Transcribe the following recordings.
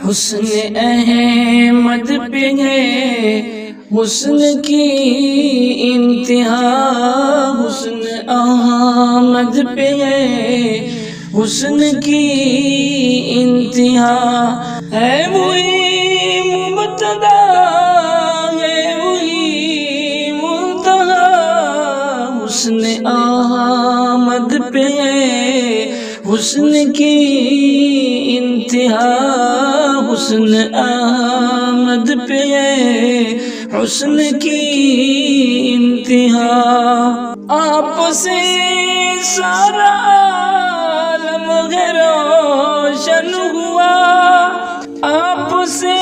حسن احمد پہ ہے حسن کی انتہا، حسن احمد پہ ہے حسن کی انتہا، ہے وہی مبتدا ہے وہی منتہا، حسن احمد پہ ہے حسن کی انتہا، حسن احمد پہ ہے حسن کی انتہا، آپ سے سارا عالم روشن ہوا، آپ سے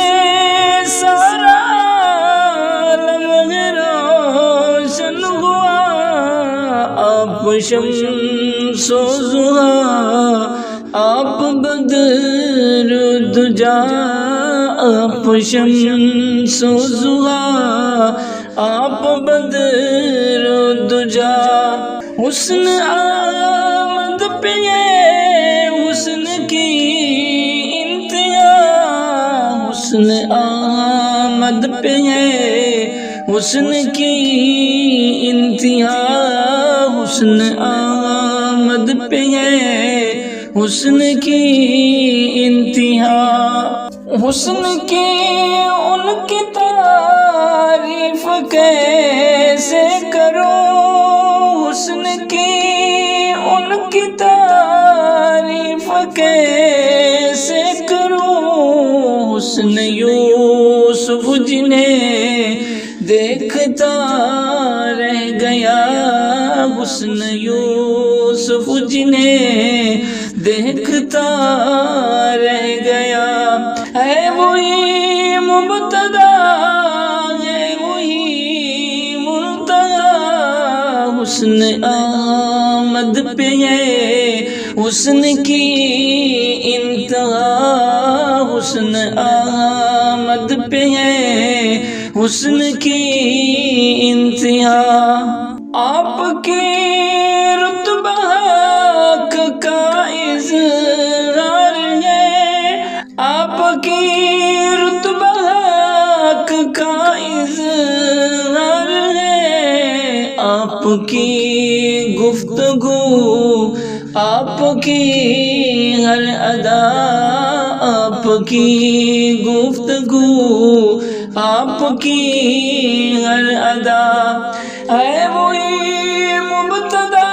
سارا عالم روشن ہوا، آپ شمس و ضحیٰ آپ بدر و دجا، آپ شمس و ضحیٰ آپ بدر و دجا، حسن آمد پہ حسن کی انتہا، حسن آمد پہ حسن کی انتہا، حسن آمد پہ حسن کی انتہا، حسن کی ان کی تعریف کیسے کروں، حسن کی ان کی تعریف کیسے کروں، حسن یوسف جنہیں دیکھتا رہ گیا، حسن یوسف جنہیں دیکھتا رہ گیا، ہے وہی مبتدا ہے وہی منتہا، حسن آمد پہ ہے حسن کی انتہا، حسن آمد پہ ہے حسن کی انتہا، آپ کے رتبہ حق کا اظہار ہے، آپ کی رتبہ حق کا اظہار ہے، آپ کی گفتگو آپ کی ہر ادا، آپ کی گفتگو آپ کی ہر ادا، ہے وہی مبتدا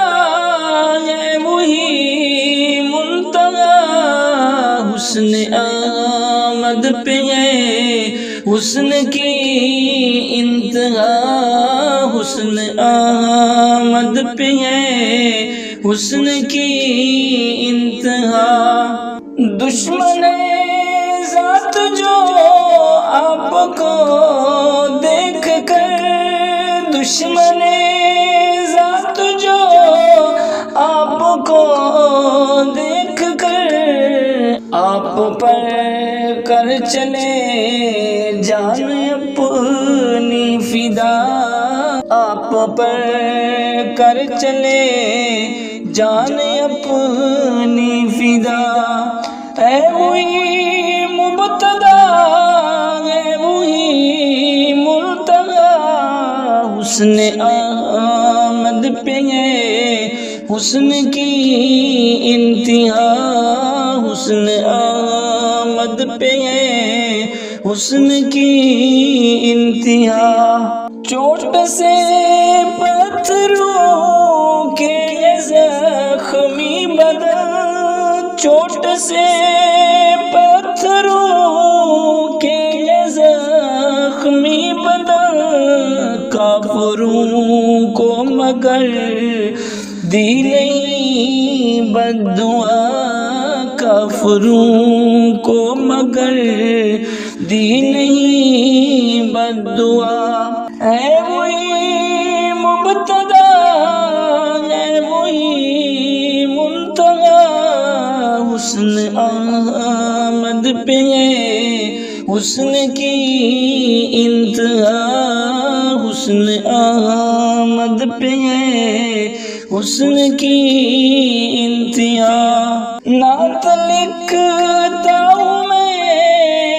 ہے وہی منتہا، حسن آمد پہ ہے حسن کی انتہا، حسن آمد پہ ہے حسن کی انتہا، دشمن ذات جو آپ کو دیکھ کر، دشمن ذات جو آپ کو دیکھ کر آپ پر کر چلے جان اپنی فدا، آپ پر کر چلے جان اپنی فدا، ہے وہی مبتدا ہے وہی منتہا، حسن آمد پہ ہے حسن کی انتہا، حسن آمد پہ ہے حسن کی انتہا، چوٹ سے پتھروں کے زخمی بدن، چوٹ سے پتھروں کے زخمی بدن، کافروں کو مگر دی نہیں بد دعا، کافروں کو مگر دی نہیں بد دعا، ہے وہی مبتدا ہے وہی منتہا، حسن آمد پہ ہے حسن کی انتہا، حسن آمد پہ ہے حسن کی انتہا، نعت لکھتا ہوں میں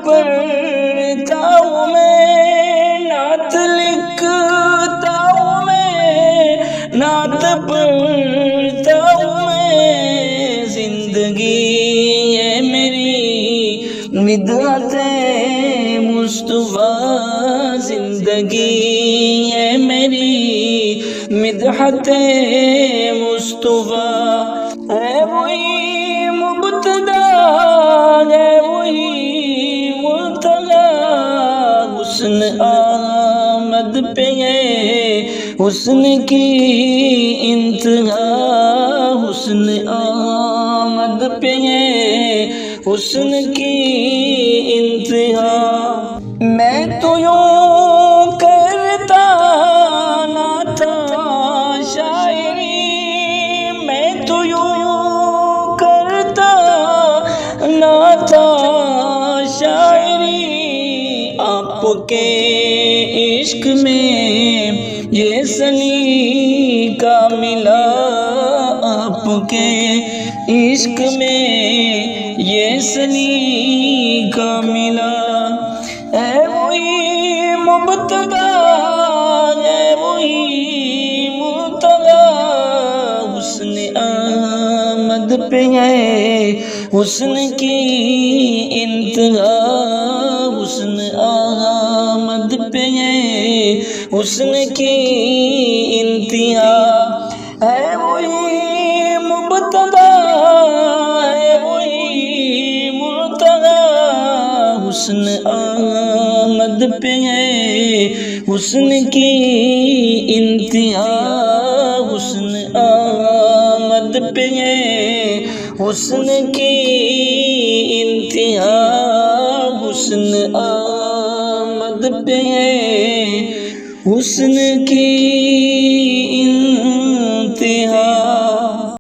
پڑھتا ہوں میں، نعت لکھتا ہوں میں، نعت پڑھتا ہوں میں، زندگی ہے میری مدحت مصطفیٰ، زندگی ہے میری مدحت مصطفیٰ، ہے وہی مبتدا ہے وہی منتہا، حسن آمد پہ ہے حسن کی انتہا، حسن آمد پہ ہے حسن کی انتہا، میں تو یوں کرتا نہ تھا شاعری، میں تو یوں کرتا نہ تھا شاعری، آپ کے عشق میں یہ سلیقہ ملا، آپ کے عشق میں یہ سلیقہ ملا، ہے وہی مبتدا ہے وہی منتہا، حسن آمد پہ ہے حسن کی انتہا، حسن آمد پہ ہے حسن کی انتہا، ہے وہی مبتدا ہے وہی منتہا، حسن آمد پہ ہے حسن کی انتہا، حسن آمد پہ ہے حسن کی انتہا، حسن آمد پہ ہے حسن کی